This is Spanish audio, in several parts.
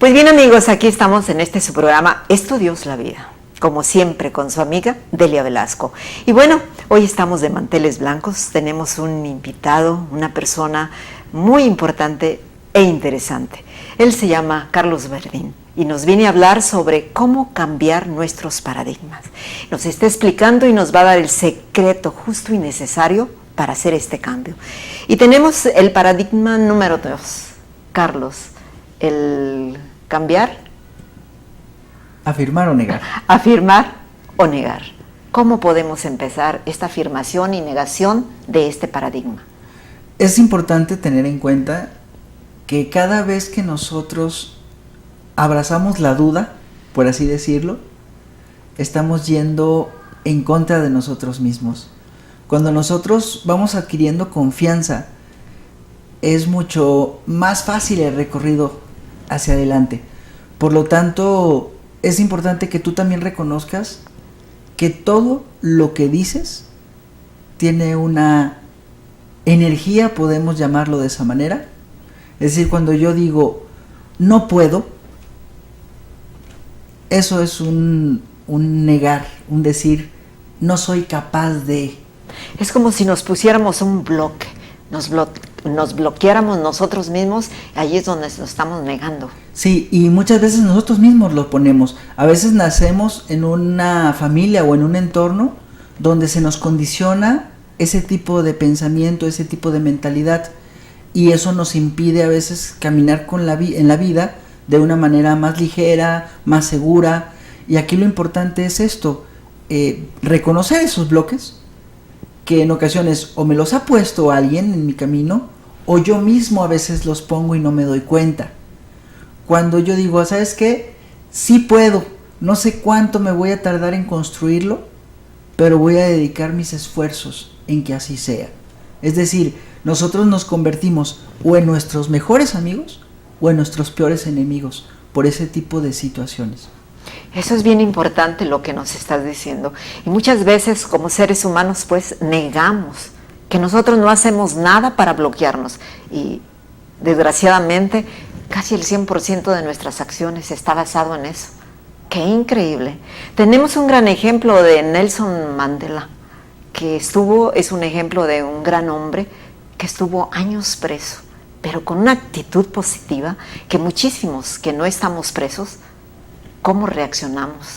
Pues bien, amigos, aquí estamos en este su programa Estudios la Vida, como siempre con su amiga Delia Velasco. Y bueno, hoy estamos de manteles blancos, tenemos un invitado, una persona muy importante e interesante. Él se llama Carlos Verdín y nos viene a hablar sobre cómo cambiar nuestros paradigmas. Nos está explicando y nos va a dar el secreto justo y necesario para hacer este cambio. Y tenemos el paradigma número 2, Carlos, el cambiar. Afirmar o negar. Afirmar o negar. ¿Cómo podemos empezar esta afirmación y negación de este paradigma? Es importante tener en cuenta que cada vez que nosotros abrazamos la duda, por así decirlo, estamos yendo en contra de nosotros mismos. Cuando nosotros vamos adquiriendo confianza, es mucho más fácil el recorrido hacia adelante. Por lo tanto, es importante que tú también reconozcas que todo lo que dices tiene una energía, podemos llamarlo de esa manera. Es decir, cuando yo digo no puedo, eso es un negar, un decir no soy capaz de. Es como si nos pusiéramos un bloque, nos bloqueáramos nosotros mismos, allí es donde nos estamos negando. Sí, y muchas veces nosotros mismos lo ponemos. A veces nacemos en una familia o en un entorno donde se nos condiciona ese tipo de pensamiento, ese tipo de mentalidad, y eso nos impide a veces caminar en la vida de una manera más ligera, más segura. Y aquí lo importante es esto, reconocer esos bloques que en ocasiones o me los ha puesto alguien en mi camino o yo mismo a veces los pongo y no me doy cuenta. Cuando yo digo, ¿sabes qué? Sí puedo, no sé cuánto me voy a tardar en construirlo, pero voy a dedicar mis esfuerzos en que así sea. Es decir, nosotros nos convertimos o en nuestros mejores amigos o en nuestros peores enemigos por ese tipo de situaciones. Eso es bien importante lo que nos estás diciendo. Y muchas veces como seres humanos pues negamos que nosotros no hacemos nada para bloquearnos. Y desgraciadamente casi el 100% de nuestras acciones está basado en eso. ¡Qué increíble! Tenemos un gran ejemplo de Nelson Mandela, que es un ejemplo de un gran hombre que estuvo años preso, pero con una actitud positiva que muchísimos que no estamos presos, ¿cómo reaccionamos?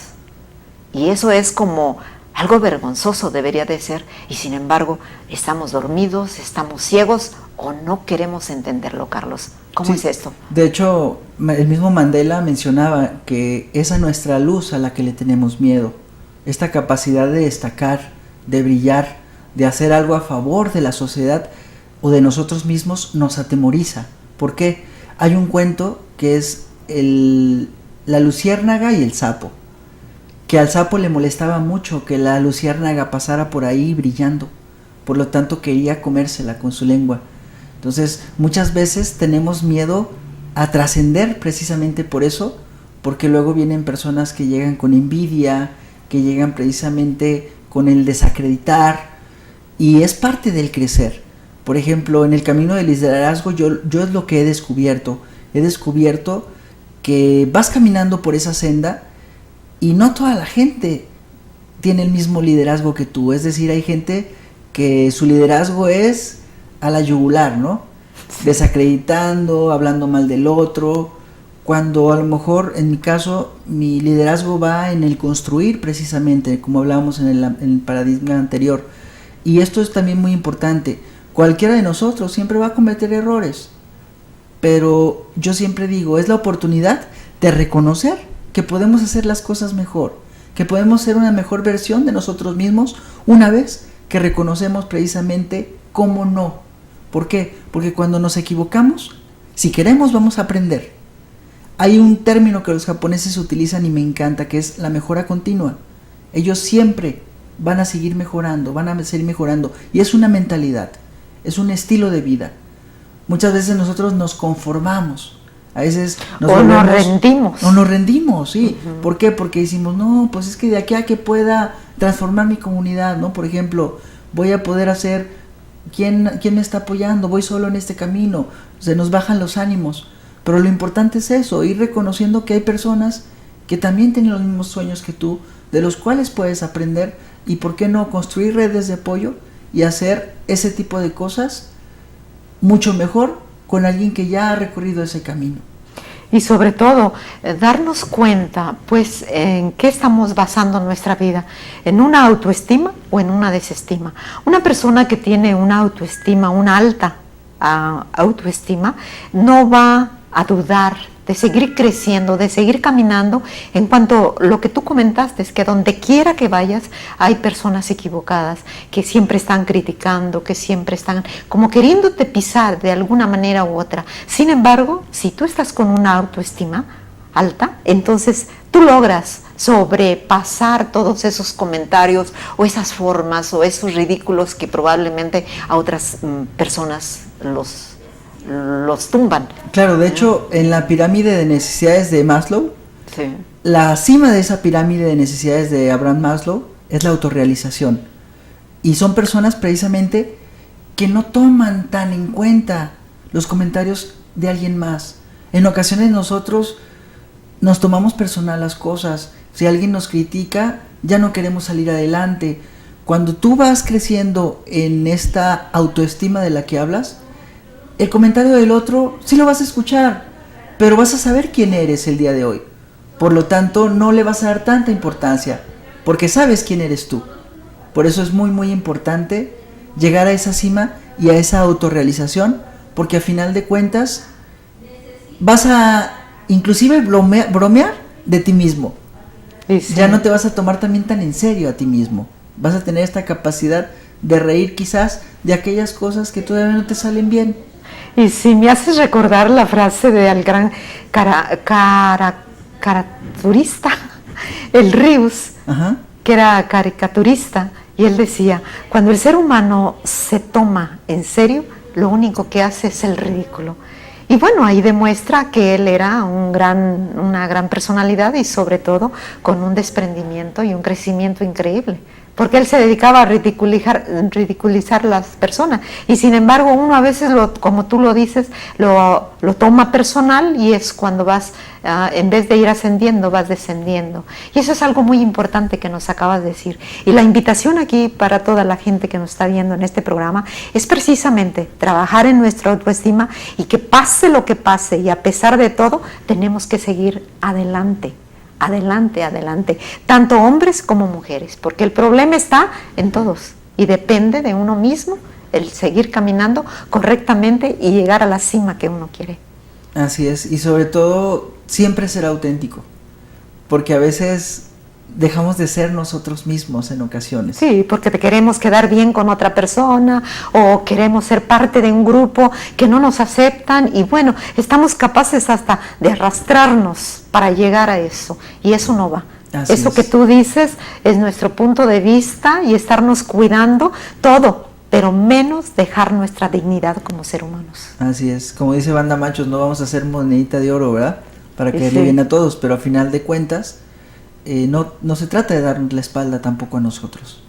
Y eso es como algo vergonzoso debería de ser, y sin embargo estamos dormidos, estamos ciegos o no queremos entenderlo, Carlos. ¿Cómo es esto? De hecho, el mismo Mandela mencionaba que esa nuestra luz a la que le tenemos miedo, esta capacidad de destacar, de brillar, de hacer algo a favor de la sociedad o de nosotros mismos nos atemoriza. ¿Por qué? Hay un cuento que es la luciérnaga y el sapo, que al sapo le molestaba mucho que la luciérnaga pasara por ahí brillando, por lo tanto quería comérsela con su lengua. Entonces muchas veces tenemos miedo a trascender precisamente por eso, porque luego vienen personas que llegan con envidia, que llegan precisamente con el desacreditar, y es parte del crecer. Por ejemplo, en el camino del liderazgo yo es lo que he descubierto que vas caminando por esa senda y no toda la gente tiene el mismo liderazgo que tú. Es decir, hay gente que su liderazgo es a la yugular, ¿no? Desacreditando, hablando mal del otro, cuando a lo mejor, en mi caso, mi liderazgo va en el construir precisamente, como hablábamos en el paradigma anterior. Y esto es también muy importante. Cualquiera de nosotros siempre va a cometer errores, pero yo siempre digo, es la oportunidad de reconocer que podemos hacer las cosas mejor, que podemos ser una mejor versión de nosotros mismos una vez que reconocemos precisamente cómo no. ¿Por qué? Porque cuando nos equivocamos, si queremos vamos a aprender. Hay un término que los japoneses utilizan y me encanta, que es la mejora continua. Ellos siempre van a seguir mejorando, van a seguir mejorando, y es una mentalidad, es un estilo de vida. Muchas veces nosotros nos conformamos, a veces nos rendimos. O nos rendimos, sí. Uh-huh. ¿Por qué? Porque decimos, no, pues es que de aquí a que pueda transformar mi comunidad, ¿no? Por ejemplo, voy a poder hacer, ¿quién me está apoyando? Voy solo en este camino, se nos bajan los ánimos. Pero lo importante es eso, ir reconociendo que hay personas que también tienen los mismos sueños que tú, de los cuales puedes aprender, y por qué no construir redes de apoyo y hacer ese tipo de cosas mucho mejor con alguien que ya ha recorrido ese camino. Y sobre todo, darnos cuenta, pues, en qué estamos basando nuestra vida, en una autoestima o en una desestima. Una persona que tiene una autoestima, una alta autoestima, no va a dudar de seguir creciendo, de seguir caminando, en cuanto a lo que tú comentaste, es que donde quiera que vayas hay personas equivocadas, que siempre están criticando, que siempre están como queriéndote pisar de alguna manera u otra. Sin embargo, si tú estás con una autoestima alta, entonces tú logras sobrepasar todos esos comentarios o esas formas o esos ridículos que probablemente a otras personas los tumban. Claro, de hecho, en la pirámide de necesidades de Maslow, sí, la cima de esa pirámide de necesidades de Abraham Maslow es la autorrealización. Y son personas precisamente que no toman tan en cuenta los comentarios de alguien más. En ocasiones nosotros nos tomamos personal las cosas. Si alguien nos critica, ya no queremos salir adelante. Cuando tú vas creciendo en esta autoestima de la que hablas, el comentario del otro sí lo vas a escuchar, pero vas a saber quién eres el día de hoy. Por lo tanto, no le vas a dar tanta importancia, porque sabes quién eres tú. Por eso es muy, muy importante llegar a esa cima y a esa autorrealización, porque a final de cuentas vas a inclusive bromear de ti mismo. sí. Ya no te vas a tomar también tan en serio a ti mismo. Vas a tener esta capacidad de reír quizás de aquellas cosas que todavía no te salen bien. Y si me haces recordar la frase del gran caricaturista, el Rius, que era caricaturista, y él decía, cuando el ser humano se toma en serio, lo único que hace es el ridículo. Y bueno, ahí demuestra que él era una gran personalidad y sobre todo con un desprendimiento y un crecimiento increíble. Porque él se dedicaba a ridiculizar las personas. Y sin embargo, uno a veces, como tú lo dices, lo toma personal y es cuando vas, en vez de ir ascendiendo, vas descendiendo. Y eso es algo muy importante que nos acabas de decir. Y la invitación aquí para toda la gente que nos está viendo en este programa es precisamente trabajar en nuestra autoestima y que pase lo que pase y a pesar de todo, tenemos que seguir adelante. Adelante, tanto hombres como mujeres, porque el problema está en todos y depende de uno mismo el seguir caminando correctamente y llegar a la cima que uno quiere. Así es, y sobre todo siempre ser auténtico, porque a veces dejamos de ser nosotros mismos en ocasiones. Sí, porque te queremos quedar bien con otra persona o queremos ser parte de un grupo que no nos aceptan y bueno, estamos capaces hasta de arrastrarnos para llegar a eso y eso no va. Así eso es. Que tú dices es nuestro punto de vista y estarnos cuidando todo, pero menos dejar nuestra dignidad como ser humanos. Así es, como dice Banda Machos, no vamos a hacer monedita de oro, ¿verdad? Para caerle Sí. bien a todos, pero a final de cuentas no se trata de darnos la espalda tampoco a nosotros.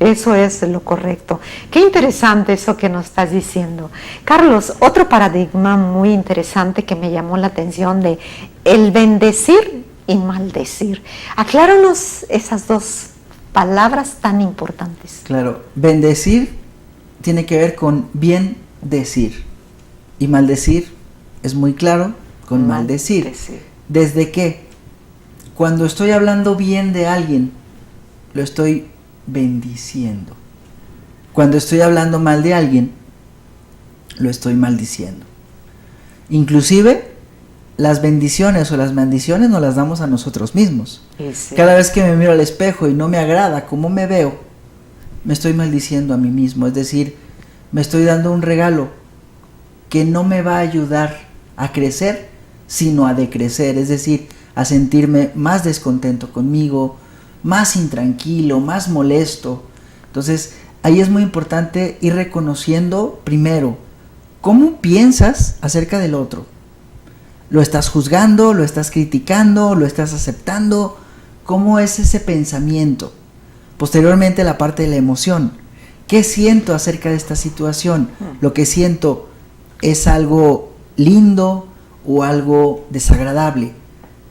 Eso es lo correcto. Qué interesante eso que nos estás diciendo. Carlos, otro paradigma muy interesante que me llamó la atención de el bendecir y maldecir. Acláranos esas dos palabras tan importantes. Claro, bendecir tiene que ver con bien decir y maldecir es muy claro con maldecir. ¿Desde qué? Cuando estoy hablando bien de alguien, lo estoy bendiciendo. Cuando estoy hablando mal de alguien, lo estoy maldiciendo. Inclusive, las bendiciones o las maldiciones nos las damos a nosotros mismos. Sí. Cada vez que me miro al espejo y no me agrada cómo me veo, me estoy maldiciendo a mí mismo. Es decir, me estoy dando un regalo que no me va a ayudar a crecer, sino a decrecer. Es decir, a sentirme más descontento conmigo, más intranquilo, más molesto. Entonces, ahí es muy importante ir reconociendo primero cómo piensas acerca del otro. ¿Lo estás juzgando? ¿Lo estás criticando? ¿Lo estás aceptando? ¿Cómo es ese pensamiento? Posteriormente, la parte de la emoción. ¿Qué siento acerca de esta situación? ¿Lo que siento es algo lindo o algo desagradable.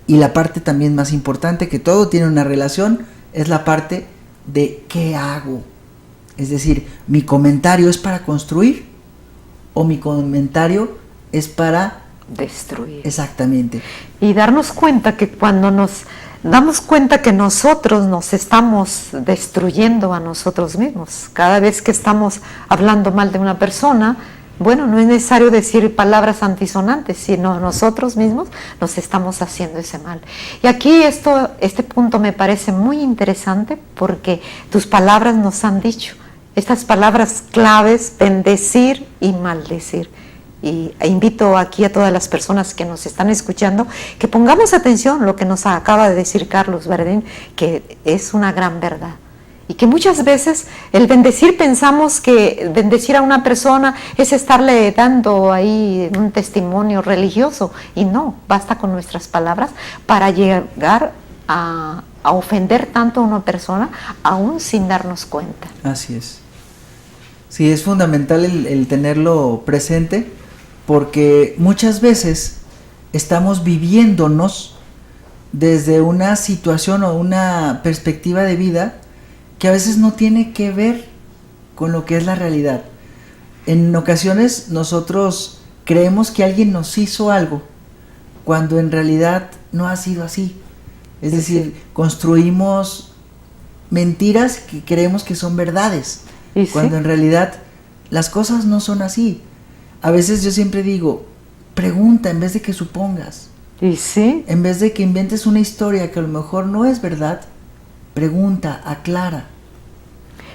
Y la parte también más importante, que todo tiene una relación, es la parte de qué hago. Es decir, ¿mi comentario es para construir o mi comentario es para destruir? Exactamente. Y darnos cuenta que cuando nos damos cuenta que nosotros nos estamos destruyendo a nosotros mismos, cada vez que estamos hablando mal de una persona, bueno, no es necesario decir palabras antisonantes, sino nosotros mismos nos estamos haciendo ese mal. Y aquí este punto me parece muy interesante porque tus palabras nos han dicho, estas palabras claves, bendecir y maldecir. Y invito aquí a todas las personas que nos están escuchando que pongamos atención a lo que nos acaba de decir Carlos Verdín, que es una gran verdad. Y que muchas veces el bendecir, pensamos que bendecir a una persona es estarle dando ahí un testimonio religioso. Y no, basta con nuestras palabras para llegar a ofender tanto a una persona, aún sin darnos cuenta. Así es. Sí, es fundamental el tenerlo presente, porque muchas veces estamos viviéndonos desde una situación o una perspectiva de vida que a veces no tiene que ver con lo que es la realidad. En ocasiones nosotros creemos que alguien nos hizo algo, cuando en realidad no ha sido así. Es decir, construimos mentiras que creemos que son verdades, cuando en realidad las cosas no son así. A veces yo siempre digo, pregunta en vez de que supongas. ¿Y sí? En vez de que inventes una historia que a lo mejor no es verdad, pregunta, aclara.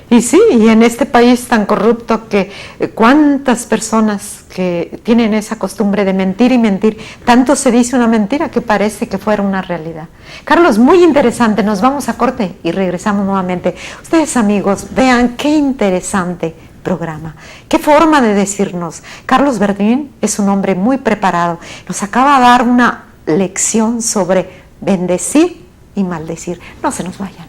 Y sí, y en este país tan corrupto que cuántas personas que tienen esa costumbre de mentir y mentir, tanto se dice una mentira que parece que fuera una realidad. Carlos, muy interesante, nos vamos a corte y regresamos nuevamente. Ustedes amigos, vean qué interesante programa, qué forma de decirnos. Carlos Verdín es un hombre muy preparado, nos acaba de dar una lección sobre bendecir y maldecir. No se nos vayan.